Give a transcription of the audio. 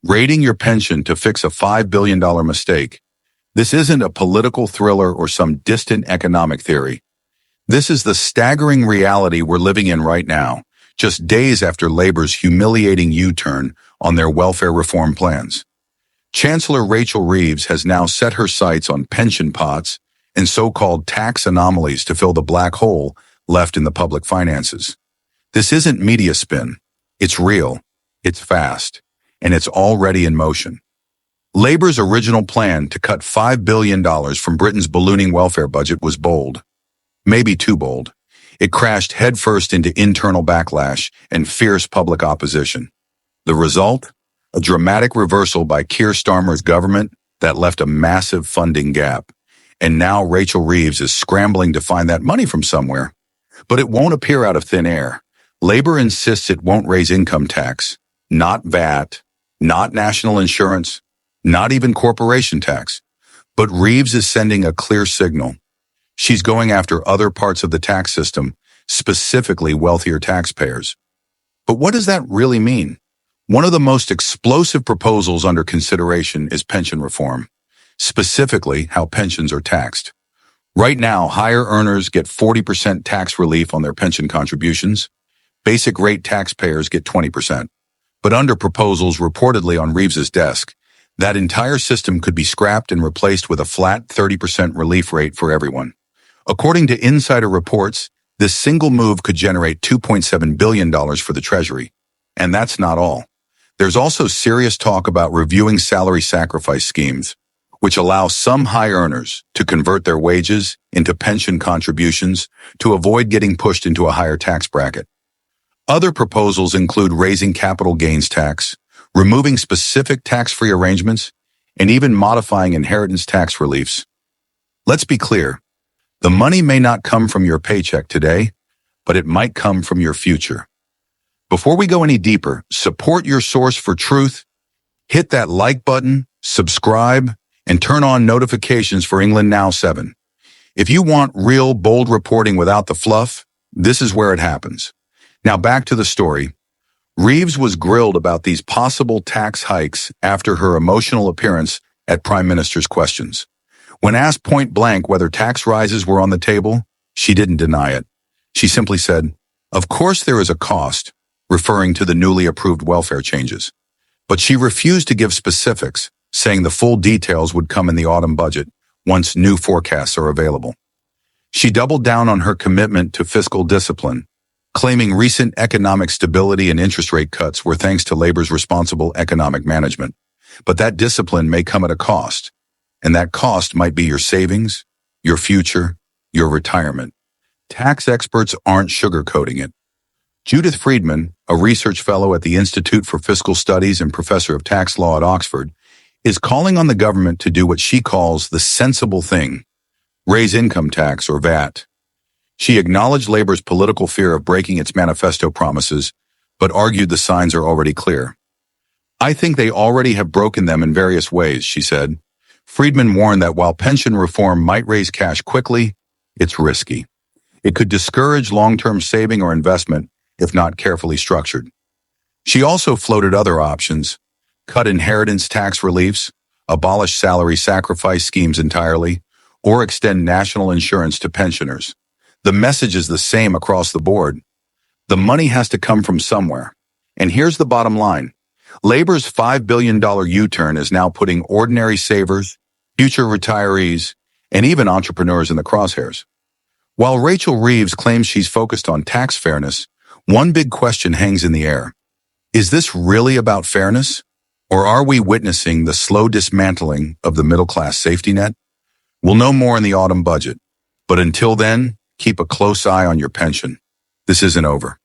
Raiding your pension to fix a $5 billion mistake. This isn't a political thriller or some distant economic theory. This is the staggering reality we're living in right now, just days after Labor's humiliating U-turn on their welfare reform plans. Chancellor Rachel Reeves has now set her sights on pension pots and so-called tax anomalies to fill the black hole left in the public finances. This isn't media spin. It's real, it's fast, and it's already in motion. Labor's original plan to cut $5 billion from Britain's ballooning welfare budget was bold. Maybe too bold. It crashed headfirst into internal backlash and fierce public opposition. The result? A dramatic reversal by Keir Starmer's government that left a massive funding gap. And now Rachel Reeves is scrambling to find that money from somewhere. But it won't appear out of thin air. Labor insists it won't raise income tax, not VAT, not national insurance, not even corporation tax. But Reeves is sending a clear signal. She's going after other parts of the tax system, specifically wealthier taxpayers. But what does that really mean? One of the most explosive proposals under consideration is pension reform, specifically how pensions are taxed. Right now, higher earners get 40% tax relief on their pension contributions. Basic rate taxpayers get 20%. But under proposals reportedly on Reeves's desk, that entire system could be scrapped and replaced with a flat 30% relief rate for everyone. According to insider reports, this single move could generate $2.7 billion for the Treasury. And that's not all. There's also serious talk about reviewing salary sacrifice schemes, which allow some high earners to convert their wages into pension contributions to avoid getting pushed into a higher tax bracket. Other proposals include raising capital gains tax, removing specific tax-free arrangements, and even modifying inheritance tax reliefs. Let's be clear. The money may not come from your paycheck today, but it might come from your future. Before we go any deeper, support your source for truth. Hit that like button, subscribe, and turn on notifications for England Now 7. If you want real, bold reporting without the fluff, this is where it happens. Now back to the story. Reeves was grilled about these possible tax hikes after her emotional appearance at Prime Minister's Questions. When asked point blank whether tax rises were on the table, she didn't deny it. She simply said, "Of course there is a cost," referring to the newly approved welfare changes. But she refused to give specifics, saying the full details would come in the autumn budget once new forecasts are available. She doubled down on her commitment to fiscal discipline, claiming recent economic stability and interest rate cuts were thanks to Labor's responsible economic management. But that discipline may come at a cost, and that cost might be your savings, your future, your retirement. Tax experts aren't sugarcoating it. Judith Freedman, a research fellow at the Institute for Fiscal Studies and professor of tax law at Oxford, is calling on the government to do what she calls the sensible thing, raise income tax or VAT. She acknowledged Labor's political fear of breaking its manifesto promises, but argued the signs are already clear. "I think they already have broken them in various ways," she said. Freedman warned that while pension reform might raise cash quickly, it's risky. It could discourage long-term saving or investment if not carefully structured. She also floated other options: cut inheritance tax reliefs, abolish salary sacrifice schemes entirely, or extend national insurance to pensioners. The message is the same across the board. The money has to come from somewhere. And here's the bottom line. Labor's $5 billion U-turn is now putting ordinary savers, future retirees, and even entrepreneurs in the crosshairs. While Rachel Reeves claims she's focused on tax fairness, one big question hangs in the air. Is this really about fairness? Or are we witnessing the slow dismantling of the middle-class safety net? We'll know more in the autumn budget. But until then, keep a close eye on your pension. This isn't over.